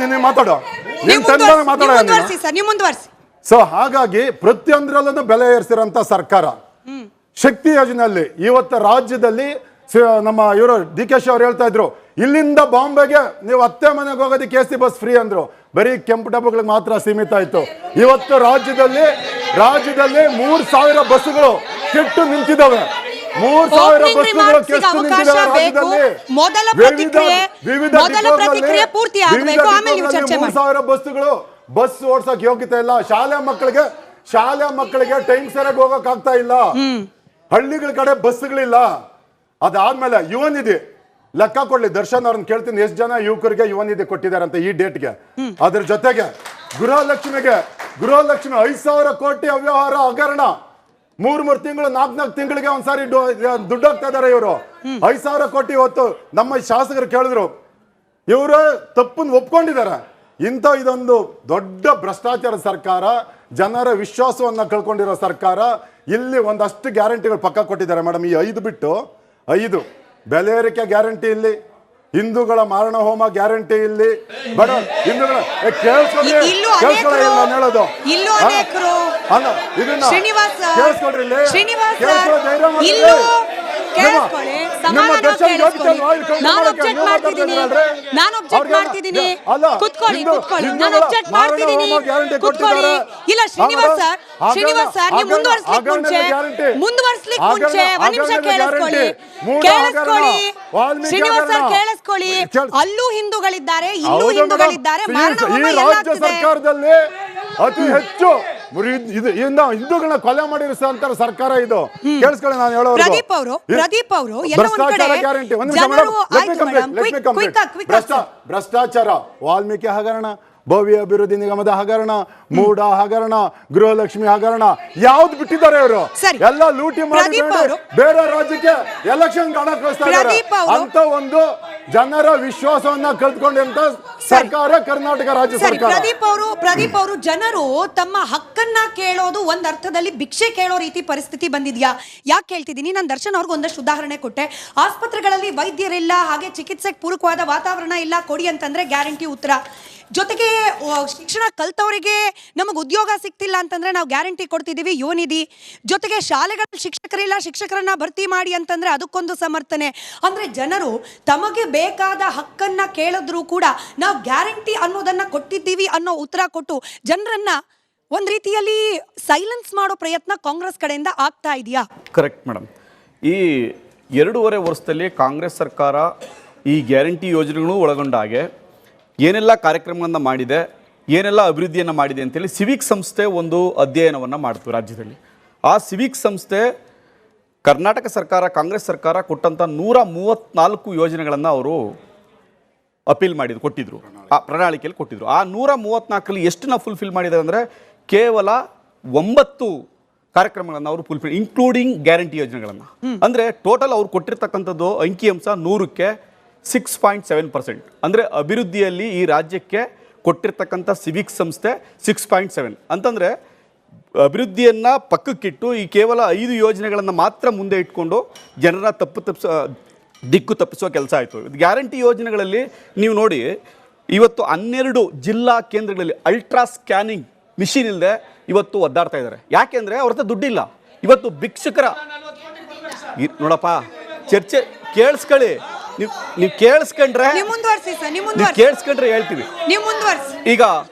ನೀನು ಮಾತಾಡೋ, ನೀನು ಮಾತಾಡೋ. ಸೊ ಹಾಗಾಗಿ ಪ್ರತಿಯೊಂದರಲ್ಲೂ ಬೆಲೆ ಏರಿಸಿರೋಂಥ ಸರ್ಕಾರ. ಶಕ್ತಿ ಯೋಜನೆಯಲ್ಲಿ ಇವತ್ತು ರಾಜ್ಯದಲ್ಲಿ ನಮ್ಮ ಇವರು DK ಶಿ ಅವ್ರು ಹೇಳ್ತಾ ಇದ್ರು, ಇಲ್ಲಿಂದ ಬಾಂಬೆಗೆ ನೀವು ಅತ್ತೆ ಮನೆಗೆ ಹೋಗೋದಕ್ಕೆ AC ಬಸ್ ಫ್ರೀ ಅಂದ್ರು. ಬರೀ ಕೆಂಪು ಡಬ್ಬಗಳಿಗೆ ಮಾತ್ರ ಸೀಮಿತ ಆಯ್ತು. ಇವತ್ತು ರಾಜ್ಯದಲ್ಲಿ 3000 ಬಸ್ಸುಗಳು ಕೆಟ್ಟು ನಿಂತಿದ್ದಾವೆ. 3000 ಬಸ್ಸುಗಳು ಕೆಟ್ಟು ನಿಂತಿದ್ದಾವೆ ರಾಜ್ಯದಲ್ಲಿ. ವಿವಿಧ 3000 ಬಸ್ಸುಗಳು ಬಸ್ ಓಡ್ಸಕ್ ಯೋಗ್ಯತೆ ಇಲ್ಲ. ಶಾಲೆ ಮಕ್ಕಳಿಗೆ ಟೈಮ್ ಸರಿಯಾಗಿ ಹೋಗಕ್ ಆಗ್ತಾ ಇಲ್ಲ. ಹಳ್ಳಿಗಳ ಕಡೆ ಬಸ್ಗಳಿಲ್ಲ. ಅದಾದ್ಮೇಲೆ ಯುವ ನಿಧಿ ಲೆಕ್ಕ ಕೊಡ್ಲಿ. ದರ್ಶನ್ ಅವ್ರನ್ನ ಕೇಳ್ತೀನಿ, ಎಷ್ಟು ಜನ ಯುವಕರಿಗೆ ಯುವ ನಿಧಿ ಕೊಟ್ಟಿದ್ದಾರೆ ಅಂತ ಈ ಡೇಟ್ಗೆ. ಅದ್ರ ಜೊತೆಗೆ ಗೃಹಲಕ್ಷ್ಮಿ 5,000 ಕೋಟಿ ಅವ್ಯವಹಾರ ಹಗರಣ. 3 ತಿಂಗಳು 4 ತಿಂಗಳಿಗೆ ಒಂದ್ಸಾರಿ ದುಡ್ಡು ಹಾಕ್ತಾ ಇದಾರೆ ಇವರು. 5,000 ಕೋಟಿ. ಇವತ್ತು ನಮ್ಮ ಶಾಸಕರು ಕೇಳಿದ್ರು, ಇವರು ತಪ್ಪನ್ನು ಒಪ್ಕೊಂಡಿದ್ದಾರೆ. ಇದೊಂದು ದೊಡ್ಡ ಭ್ರಷ್ಟಾಚಾರ ಸರ್ಕಾರ, ಜನರ ವಿಶ್ವಾಸವನ್ನ ಕಳ್ಕೊಂಡಿರೋ ಸರ್ಕಾರ. ಇಲ್ಲಿ ಒಂದಷ್ಟು ಗ್ಯಾರಂಟಿಗಳು ಪಕ್ಕ ಕೊಟ್ಟಿದ್ದಾರೆ ಮೇಡಮ್. ಈ 5 ಬಿಟ್ಟು 5 ಬೆಲೆ ಏರಿಕೆ ಗ್ಯಾರಂಟಿ ಇಲ್ಲಿ, ಹಿಂದೂಗಳ ಮಾರಣ ಹೋಮ ಗ್ಯಾರಂಟಿ ಇಲ್ಲಿ. ಬಡ ಹಿಂದೂಗಳ ಕೇಳಿಸ್ಕೊಳ್ರಿ, ಹೇಳೋದು ಇದನ್ನ ಕೇಳಿಸ್ಕೊಡ್ರಿ. ಅಲ್ಲೂ ಹಿಂದೂಗಳಿದ್ದಾರೆ, ಇಲ್ಲೂ ಹಿಂದೂಗಳಿದ್ದಾರೆ. ರಾಜ್ಯ ಸರ್ಕಾರದಲ್ಲಿ ಅತಿ ಹೆಚ್ಚು ಹಿಂದೂಗಳನ್ನ ಕೊಲೆ ಮಾಡಿರುವಂತ ಸರ್ಕಾರ ಇದು. ಕೇಳಿಸ್ಕೊಳ್ಳಿ ನಾನು ಹೇಳೋದು. ಪ್ರದೀಪ್ ಅವರು ಭ್ರಷ್ಟಾಚಾರ ಗ್ಯಾರಂಟಿ. ಭ್ರಷ್ಟಾಚಾರ, ವಾಲ್ಮೀಕಿ ಹಗರಣ, ಭವ್ಯ ಅಭಿವೃದ್ಧಿ ನಿಗಮದ ಹಗರಣ, ಮೂಡ ಹಗರಣ, ಗೃಹಲಕ್ಷ್ಮಿ ಹಗರಣ, ಯಾವ್ದು ಬಿಟ್ಟಿದ್ದಾರೆ ಇವರು? ಎಲ್ಲ ಲೂಟಿ ಮಾಡಿ ಬೇರೆ ರಾಜ್ಯಕ್ಕೆ ಎಲೆಕ್ಷನ್ ಹಣ ಕಳಿಸ್ತಾ ಇದ್ದಾರೆ. ಅಂತ ಒಂದು ಜನರ ವಿಶ್ವಾಸವನ್ನ ಕಳೆದುಕೊಂಡಂತ ಸರ್ಕಾರ ಕರ್ನಾಟಕ ರಾಜ್ಯ ಸರ್ಕಾರ. ಪ್ರದೀಪ್ ಅವರು ಜನರು ತಮ್ಮ ಹಕ್ಕನ್ನ ಕೇಳೋದು ಒಂದ್ ಅರ್ಥದಲ್ಲಿ ಭಿಕ್ಷೆ ಕೇಳೋ ರೀತಿ ಪರಿಸ್ಥಿತಿ ಬಂದಿದ್ಯಾ? ಯಾಕೆ ಕೇಳ್ತಿದ್ದೀನಿ, ನಾನು ದರ್ಶನ್ ಅವ್ರಿಗೆ ಒಂದಷ್ಟು ಉದಾಹರಣೆ ಕೊಟ್ಟೆ. ಆಸ್ಪತ್ರೆಗಳಲ್ಲಿ ವೈದ್ಯರಿಲ್ಲ, ಹಾಗೆ ಚಿಕಿತ್ಸೆಗೆ ಪೂರಕವಾದ ವಾತಾವರಣ ಇಲ್ಲ, ಕೊಡಿ ಅಂತಂದ್ರೆ ಗ್ಯಾರಂಟಿ ಉತ್ತರ. ಜೊತೆಗೆ ಶಿಕ್ಷಣ ಕಲ್ತವರಿಗೆ ನಮಗೆ ಉದ್ಯೋಗ ಸಿಗ್ತಿಲ್ಲ ಅಂತಂದ್ರೆ ನಾವು ಗ್ಯಾರಂಟಿ ಕೊಡ್ತಿದ್ದೀವಿ, ಯುವ ನಿಧಿ. ಜೊತೆಗೆ ಶಾಲೆಗಳಲ್ಲಿ ಶಿಕ್ಷಕರಿಲ್ಲ, ಶಿಕ್ಷಕರನ್ನ ಭರ್ತಿ ಮಾಡಿ ಅಂತಂದ್ರೆ ಅದಕ್ಕೊಂದು ಸಮರ್ಥನೆ. ಅಂದ್ರೆ ಜನರು ತಮಗೆ ಬೇಕಾದ ಹಕ್ಕನ್ನ ಕೇಳಿದ್ರು ಕೂಡ ನಾವು ಗ್ಯಾರಂಟಿ ಅನ್ನೋದನ್ನ ಕೊಟ್ಟಿದ್ದೀವಿ ಅನ್ನೋ ಉತ್ತರ ಕೊಟ್ಟು ಜನರನ್ನ ಒಂದ್ ರೀತಿಯಲ್ಲಿ ಸೈಲೆನ್ಸ್ ಮಾಡೋ ಪ್ರಯತ್ನ ಕಾಂಗ್ರೆಸ್ ಕಡೆಯಿಂದ ಆಗ್ತಾ ಇದೆಯಾ? Correct madam. ಈ 2.5 ವರ್ಷದಲ್ಲಿ ಕಾಂಗ್ರೆಸ್ ಸರ್ಕಾರ ಈ ಗ್ಯಾರಂಟಿ ಯೋಜನೆಗಳು ಒಳಗೊಂಡ ಹಾಗೆ ಏನೆಲ್ಲ ಕಾರ್ಯಕ್ರಮಗಳನ್ನು ಮಾಡಿದೆ, ಏನೆಲ್ಲ ಅಭಿವೃದ್ಧಿಯನ್ನು ಮಾಡಿದೆ ಅಂತೇಳಿ ಸಿವಿಕ್ ಸಂಸ್ಥೆ ಒಂದು ಅಧ್ಯಯನವನ್ನು ಮಾಡ್ತು ರಾಜ್ಯದಲ್ಲಿ. ಆ ಸಿವಿಕ್ ಸಂಸ್ಥೆ ಕರ್ನಾಟಕ ಸರ್ಕಾರ, ಕಾಂಗ್ರೆಸ್ ಸರ್ಕಾರ ಕೊಟ್ಟಂಥ 134 ಯೋಜನೆಗಳನ್ನು ಅವರು ಅಪೀಲ್ ಕೊಟ್ಟಿದ್ರು, ಆ ಪ್ರಣಾಳಿಕೆಯಲ್ಲಿ ಕೊಟ್ಟಿದ್ರು. ಆ 134ರಲ್ಲಿ ಎಷ್ಟನ್ನ ಫುಲ್ಫಿಲ್ ಮಾಡಿದ್ದಾರೆ ಅಂದರೆ ಕೇವಲ 9 ಕಾರ್ಯಕ್ರಮಗಳನ್ನು ಅವರು ಫುಲ್ಫಿಲ್, ಇನ್ಕ್ಲೂಡಿಂಗ್ ಗ್ಯಾರಂಟಿ ಯೋಜನೆಗಳನ್ನು. ಅಂದರೆ ಟೋಟಲ್ ಅವ್ರು ಕೊಟ್ಟಿರ್ತಕ್ಕಂಥದ್ದು ಅಂಕಿಅಂಶ 100ಕ್ಕೆ 6.7%. ಅಂದರೆ ಅಭಿವೃದ್ಧಿಯಲ್ಲಿ ಈ ರಾಜ್ಯಕ್ಕೆ ಕೊಟ್ಟಿರ್ತಕ್ಕಂಥ ಸಿವಿಕ್ ಸಂಸ್ಥೆ 6.7 ಅಂತಂದರೆ ಅಭಿವೃದ್ಧಿಯನ್ನು ಪಕ್ಕಕ್ಕಿಟ್ಟು ಈ ಕೇವಲ 5 ಯೋಜನೆಗಳನ್ನು ಮಾತ್ರ ಮುಂದೆ ಇಟ್ಕೊಂಡು ಜನರ ದಿಕ್ಕು ತಪ್ಪಿಸುವ ಕೆಲಸ ಆಯಿತು. ಗ್ಯಾರಂಟಿ ಯೋಜನೆಗಳಲ್ಲಿ ನೀವು ನೋಡಿ, ಇವತ್ತು 12 ಜಿಲ್ಲಾ ಕೇಂದ್ರಗಳಲ್ಲಿ ಅಲ್ಟ್ರಾ ಸ್ಕ್ಯಾನಿಂಗ್ ಮಿಷಿನ್ ಇಲ್ಲದೆ ಇವತ್ತು ಒದ್ದಾಡ್ತಾ ಇದ್ದಾರೆ. ಯಾಕೆಂದರೆ ಅವ್ರ ಹತ್ರ ದುಡ್ಡಿಲ್ಲ. ಇವತ್ತು ಭಿಕ್ಷುಕರ ನೋಡಪ್ಪ, ಚರ್ಚೆ ಕೇಳಿಸ್ಕೊಳ್ಳಿ, ನೀವು ಕೇಳಿಸ್ಕೊಂಡ್ರೆ ಹೇಳ್ತೀವಿ. ಈಗ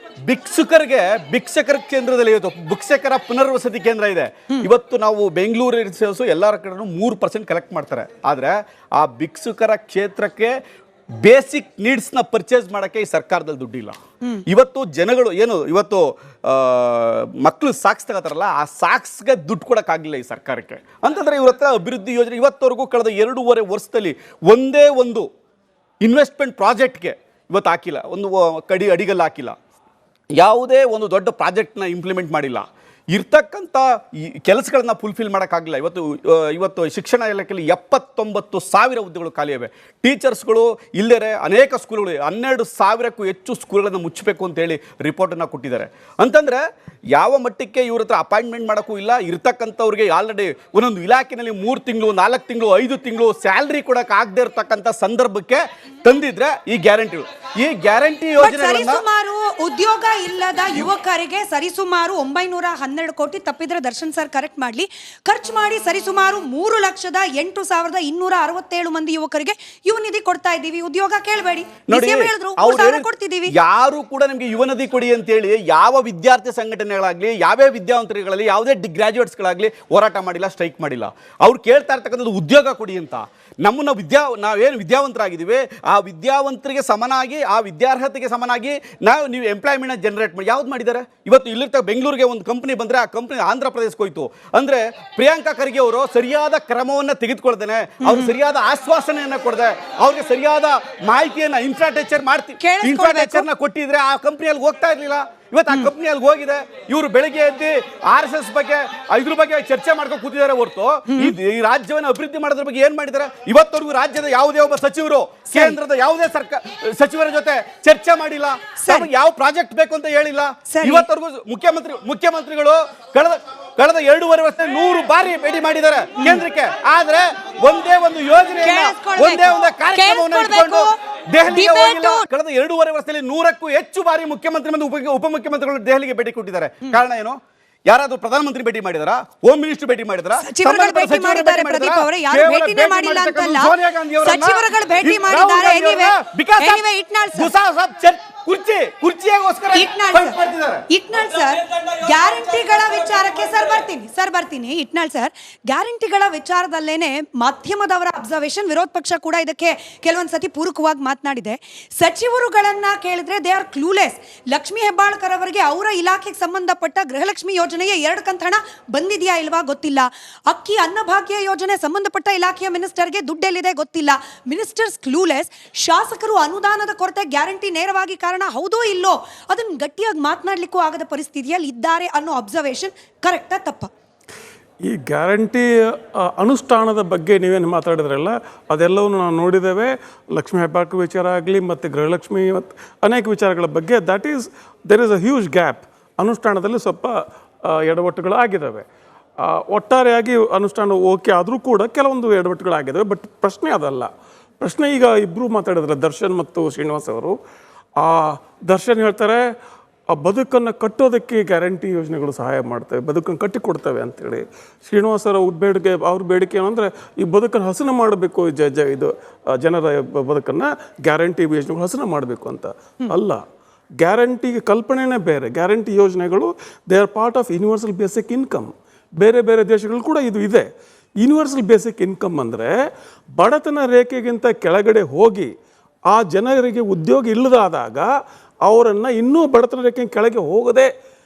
ಭಿಕ್ಷಕರ ಕೇಂದ್ರದಲ್ಲಿ ಇವತ್ತು ಭಿಕ್ಷಕರ ಪುನರ್ವಸತಿ ಕೇಂದ್ರ ಇದೆ. ಇವತ್ತು ನಾವು ಬೆಂಗಳೂರು ಎಲ್ಲರ ಕಡೆ 3% ಕಲೆಕ್ಟ್ ಮಾಡ್ತಾರೆ. ಆದರೆ ಆ ಭಿಕ್ಷುಕರ ಕ್ಷೇತ್ರಕ್ಕೆ ಬೇಸಿಕ್ ನೀಡ್ಸ್ನ ಪರ್ಚೇಸ್ ಮಾಡೋಕ್ಕೆ ಈ ಸರ್ಕಾರದಲ್ಲಿ ದುಡ್ಡಿಲ್ಲ. ಇವತ್ತು ಜನಗಳು ಏನು ಇವತ್ತು ಮಕ್ಕಳು ಸಾಕ್ಸ್ ತಗೋತಾರಲ್ಲ, ಆ ಸಾಕ್ಸ್ಗೆ ದುಡ್ಡು ಕೊಡೋಕ್ಕಾಗಲಿಲ್ಲ ಈ ಸರ್ಕಾರಕ್ಕೆ. ಅಂತಂದರೆ ಇವ್ರ ಹತ್ರ ಅಭಿವೃದ್ಧಿ ಯೋಜನೆ ಇವತ್ತವರೆಗೂ ಕಳೆದ 2.5 ವರ್ಷದಲ್ಲಿ ಒಂದೇ ಒಂದು ಇನ್ವೆಸ್ಟ್ಮೆಂಟ್ ಪ್ರಾಜೆಕ್ಟ್ಗೆ ಇವತ್ತು ಹಾಕಿಲ್ಲ, ಒಂದು ಅಡಿಗಲ್ಲಿ ಹಾಕಿಲ್ಲ, ಯಾವುದೇ ಒಂದು ದೊಡ್ಡ ಪ್ರಾಜೆಕ್ಟ್ನ ಇಂಪ್ಲಿಮೆಂಟ್ ಮಾಡಿಲ್ಲ. ಇರ್ತಕ್ಕಂಥ ಈ ಕೆಲಸಗಳನ್ನ ಫುಲ್ಫಿಲ್ ಮಾಡೋಕ್ಕಾಗಲಿಲ್ಲ. ಇವತ್ತು ಶಿಕ್ಷಣ ಇಲಾಖೆಯಲ್ಲಿ 79,000 ಹುದ್ದೆಗಳು ಖಾಲಿಯಾವೆ. ಟೀಚರ್ಸ್ಗಳು ಇಲ್ಲದೆ ಅನೇಕ ಸ್ಕೂಲ್ಗಳು 12,000ಕ್ಕೂ ಹೆಚ್ಚು ಸ್ಕೂಲ್ಗಳನ್ನು ಮುಚ್ಚಬೇಕು ಅಂತೇಳಿ ರಿಪೋರ್ಟನ್ನು ಕೊಟ್ಟಿದ್ದಾರೆ. ಅಂತಂದರೆ ಯಾವ ಮಟ್ಟಕ್ಕೆ ಇವ್ರ ಹತ್ರ ಅಪಾಯಿಂಟ್ಮೆಂಟ್ ಮಾಡೋಕ್ಕೂ ಇಲ್ಲ. ಇರ್ತಕ್ಕಂಥವ್ರಿಗೆ ಆಲ್ರೆಡಿ ಒಂದೊಂದು ಇಲಾಖೆಯಲ್ಲಿ 3 ತಿಂಗಳು 4 ತಿಂಗಳು 5 ತಿಂಗಳು ಸ್ಯಾಲ್ರಿ ಕೊಡೋಕ್ಕಾಗದೇ ಇರತಕ್ಕಂಥ ಸಂದರ್ಭಕ್ಕೆ ತಂದಿದ್ರೆ ಈ ಗ್ಯಾರಂಟಿ ಯೋಜನೆ ಸರಿಸುಮಾರು ಉದ್ಯೋಗ ಇಲ್ಲದ ಯುವಕರಿಗೆ ಸರಿಸುಮಾರು 912 ಕೋಟಿ ತಪ್ಪಿದ್ರೆ ದರ್ಶನ್ ಸರ್ ಕರೆಕ್ಟ್ ಮಾಡ್ಲಿ ಖರ್ಚು ಮಾಡಿ ಸರಿಸುಮಾರು 3,08,267 ಮಂದಿ ಯುವಕರಿಗೆ ಯುವ ನಿಧಿ ಕೊಡ್ತಾ ಇದ್ದೀವಿ. ಉದ್ಯೋಗ ಕೇಳಬೇಡಿ, ಕೊಡ್ತಿದ್ದೀವಿ. ಯಾರು ಕೂಡ ನಿಮ್ಗೆ ಯುವ ನಿಧಿ ಕೊಡಿ ಅಂತೇಳಿ ಯಾವ ವಿದ್ಯಾರ್ಥಿ ಸಂಘಟನೆಗಳಾಗ್ಲಿ ಯಾವ್ಯಾವ ವಿದ್ಯಾವಂತರುಗಳಲ್ಲಿ ಯಾವುದೇ ಗ್ರಾಜುಯೇಟ್ಸ್ಗಳಾಗ್ಲಿ ಹೋರಾಟ ಮಾಡಿಲ್ಲ, ಸ್ಟ್ರೈಕ್ ಮಾಡಿಲ್ಲ. ಅವ್ರು ಕೇಳ್ತಾ ಇರ್ತಕ್ಕಂಥದ್ದು ಉದ್ಯೋಗ ಕೊಡಿ ಅಂತ. ನಾವೇನು ವಿದ್ಯಾವಂತರಾಗಿದ್ದೀವಿ ಆ ವಿದ್ಯಾವಂತರಿಗೆ ಸಮನಾಗಿ ಆ ವಿದ್ಯಾರ್ಹತೆಗೆ ಸಮನಾಗಿ ನೀವು ಎಂಪ್ಲಾಯ್ಮೆಂಟ್ ಜನರೇಟ್ ಮಾಡಿ ಯಾವ್ದು ಮಾಡಿದ್ದಾರೆ. ಇವತ್ತು ಇಲ್ಲಿರ್ತ ಬೆಂಗಳೂರಿಗೆ ಒಂದು ಕಂಪನಿ ಬಂದರೆ ಆ ಕಂಪನಿ ಆಂಧ್ರ ಪ್ರದೇಶಕ್ಕೆ ಹೋಯ್ತು ಅಂದರೆ ಪ್ರಿಯಾಂಕಾ ಖರ್ಗೆ ಅವರು ಸರಿಯಾದ ಕ್ರಮವನ್ನು ತೆಗೆದುಕೊಳ್ದೇನೆ, ಅವ್ರು ಸರಿಯಾದ ಆಶ್ವಾಸನೆಯನ್ನು ಕೊಡದೆ, ಅವ್ರಿಗೆ ಸರಿಯಾದ ಮಾಹಿತಿಯನ್ನು ಇನ್ಫ್ರಾಸ್ಟ್ರಕ್ಚರ್ನ ಕೊಟ್ಟಿದ್ರೆ ಆ ಕಂಪನಿಯಲ್ಲಿ ಹೋಗ್ತಾ ಇರಲಿಲ್ಲ. ಇವತ್ತು ಆ ಕಂಪ್ನಿಯಲ್ಲಿ ಹೋಗಿದೆ. ಇವರು ಬೆಳಿಗ್ಗೆ ಎದ್ದು RSS ಬಗ್ಗೆ ಇದ್ರ ಬಗ್ಗೆ ಚರ್ಚೆ ಮಾಡ್ಕೊಂಡು ಕೂತಿದ್ದಾರೆ ಹೊರತು ಈ ರಾಜ್ಯವನ್ನು ಅಭಿವೃದ್ಧಿ ಮಾಡೋದ್ರ ಬಗ್ಗೆ ಏನ್ ಮಾಡಿದ್ದಾರೆ? ಇವತ್ತವರೆಗೂ ರಾಜ್ಯದ ಯಾವುದೇ ಒಬ್ಬ ಸಚಿವರು ಕೇಂದ್ರದ ಯಾವುದೇ ಸಚಿವರ ಜೊತೆ ಚರ್ಚೆ ಮಾಡಿಲ್ಲ. ಯಾವ ಪ್ರಾಜೆಕ್ಟ್ ಬೇಕು ಅಂತ ಹೇಳಿಲ್ಲ. ಇವತ್ತವರೆಗೂ ಮುಖ್ಯಮಂತ್ರಿಗಳು ಕಳೆದ 2.5 ವರ್ಷ 100 ಬಾರಿ ಭೇಟಿ ಮಾಡಿದ್ದಾರೆ ಕೇಂದ್ರಕ್ಕೆ. ಆದ್ರೆ ಒಂದೇ ಒಂದು ಯೋಜನೆಯನ್ನ ಒಂದೇ ಒಂದು ಕಾರ್ಯಕ್ರಮವನ್ನು ಇಟ್ಕೊಂಡು ದೆಹಲಿಗೆ ಹೋಗಿಲ್ಲ. ಕಳೆದ 2.5 ವರ್ಷದಲ್ಲಿ 100ಕ್ಕೂ ಹೆಚ್ಚು ಬಾರಿ ಮುಖ್ಯಮಂತ್ರಿ ಮತ್ತು ಉಪಮುಖ್ಯಮಂತ್ರಿಗಳು ದೆಹಲಿಗೆ ಭೇಟಿ ಕೊಟ್ಟಿದ್ದಾರೆ. ಕಾರಣ ಏನು? ಯಾರಾದ್ರೂ ಪ್ರಧಾನಮಂತ್ರಿ ಭೇಟಿ ಮಾಡಿದಾರ? ಹೋಮ್ ಮಿನಿಸ್ಟರ್ ಭೇಟಿ ಮಾಡಿದಾರ? ಸಚಿವರುಗಳು ಭೇಟಿ ಮಾಡಿದ್ದಾರೆ ಪ್ರದೀಪ್ ಅವರೇ, ಯಾರು ಭೇಟಿನೇ ಮಾಡಿಲ್ಲ ಅಂತಲ್ಲ. ಸಚಿವರುಗಳು ಭೇಟಿ ಮಾಡಿದ್ದಾರೆ. ಎನಿವೆ ಇಟ್ನಾಳ್ ಸರ್ ಕುರ್ಚಿಗೋಸ್ಕರ ಇಟ್ನಾಳ್ ಸರ್ ಗ್ಯಾರಂಟಿಗಳ ವಿಚಾರಕ್ಕೆ ಬರ್ತೀನಿ. ಇಟ್ನಾಳ್ ಸರ್ ಗ್ಯಾರಂಟಿಗಳ ವಿಚಾರದಲ್ಲೇನೆ ಮಾಧ್ಯಮದವರ ಅಬ್ಸರ್ವೇಷನ್, ವಿರೋಧ ಪಕ್ಷ ಕೂಡ ಇದಕ್ಕೆ ಕೆಲವೊಂದು ಸತಿ ಪೂರಕವಾಗಿ ಮಾತನಾಡಿದೆ. ಸಚಿವರುಗಳನ್ನ ಕೇಳಿದ್ರೆ they are clueless. Lakshmi Hebbalkar ಅವರಿಗೆ ಅವರ ಇಲಾಖೆಗೆ ಸಂಬಂಧಪಟ್ಟ ಗೃಹಲಕ್ಷ್ಮಿ ಯೋಜನೆಯ 2 ಕಂತು ಹಣ ಬಂದಿದೆಯಾ ಇಲ್ವಾ ಗೊತ್ತಿಲ್ಲ. ಅಕ್ಕಿ ಅನ್ನಭಾಗ್ಯ ಯೋಜನೆ ಸಂಬಂಧಪಟ್ಟ ಇಲಾಖೆಯ ಮಿನಿಸ್ಟರ್ಗೆ ದುಡ್ಡೆಲ್ಲಿದೆ ಗೊತ್ತಿಲ್ಲ. Ministers clueless. ಶಾಸಕರು ಅನುದಾನದ ಕೊರತೆ ಗ್ಯಾರಂಟಿ ನೇರವಾಗಿ ಕಾರಣ ಹೌದೋ ಇಲ್ಲೋ ಅದನ್ನ ಗಟ್ಟಿಯಾಗಿ ಮಾತನಾಡಲಿಕ್ಕೂ ಆಗದ ಪರಿಸ್ಥಿತಿಯಲ್ಲಿ ಇದ್ದಾರೆ ಅನ್ನೋ ಅಬ್ಸರ್ವೇಷನ್ ಕರೆಕ್ಟಾ ತಪ್ಪಾ? ಈ ಗ್ಯಾರಂಟಿ ಅನುಷ್ಠಾನದ ಬಗ್ಗೆ ನೀವೇನು ಮಾತಾಡಿದ್ರಲ್ಲ ಅದೆಲ್ಲವನ್ನು ನಾವು ನೋಡಿದ್ದೇವೆ. ಲಕ್ಷ್ಮೀ ಹೆಬ್ಬಾಳ್ಕರ್ ವಿಚಾರ ಆಗಲಿ ಮತ್ತು ಗೃಹಲಕ್ಷ್ಮಿ ಮತ್ತು ಅನೇಕ ವಿಚಾರಗಳ ಬಗ್ಗೆ there is a huge gap. ಅನುಷ್ಠಾನದಲ್ಲಿ ಸ್ವಲ್ಪ ಎಡವಟ್ಟುಗಳು ಆಗಿದ್ದಾವೆ. ಒಟ್ಟಾರೆಯಾಗಿ ಅನುಷ್ಠಾನ ಓಕೆ ಆದರೂ ಕೂಡ ಕೆಲವೊಂದು ಎಡವಟ್ಟುಗಳಾಗಿದ್ದಾವೆ. ಬಟ್ ಪ್ರಶ್ನೆ ಅದಲ್ಲ. ಪ್ರಶ್ನೆ ಈಗ ಇಬ್ಬರು ಮಾತಾಡಿದ್ರೆ ದರ್ಶನ್ ಮತ್ತು ಶ್ರೀನಿವಾಸ್ ಅವರು. ದರ್ಶನ್ ಹೇಳ್ತಾರೆ ಆ ಬದುಕನ್ನು ಕಟ್ಟೋದಕ್ಕೆ ಗ್ಯಾರಂಟಿ ಯೋಜನೆಗಳು ಸಹಾಯ ಮಾಡ್ತವೆ, ಬದುಕನ್ನು ಕಟ್ಟಿಕೊಡ್ತವೆ ಅಂತೇಳಿ. ಶ್ರೀನಿವಾಸ್ ಅವ್ರ ಬೇಡಿಕೆ ಏನಂದರೆ ಈ ಬದುಕನ್ನು ಹಸನು ಮಾಡಬೇಕು, ಇದು ಜನರ ಬದುಕನ್ನು ಗ್ಯಾರಂಟಿ ಯೋಜನೆಗಳು ಹಸನು ಮಾಡಬೇಕು ಅಂತ ಅಲ್ಲ. ಗ್ಯಾರಂಟಿಗೆ ಕಲ್ಪನೆನೇ ಬೇರೆ. ಗ್ಯಾರಂಟಿ ಯೋಜನೆಗಳು they are part of universal basic income. ಬೇರೆ ಬೇರೆ ದೇಶಗಳು ಕೂಡ ಇದು ಇದೆ. ಯೂನಿವರ್ಸಲ್ ಬೇಸಿಕ್ ಇನ್ಕಮ್ ಅಂದರೆ ಬಡತನ ರೇಖೆಗಿಂತ ಕೆಳಗಡೆ ಹೋಗಿ ಆ ಜನರಿಗೆ ಉದ್ಯೋಗ ಇಲ್ಲದಾದಾಗ ಅವರನ್ನು ಇನ್ನೂ ಬಡತನ ರೇಖೆ ಕೆಳಗೆ ಹೋಗದೆ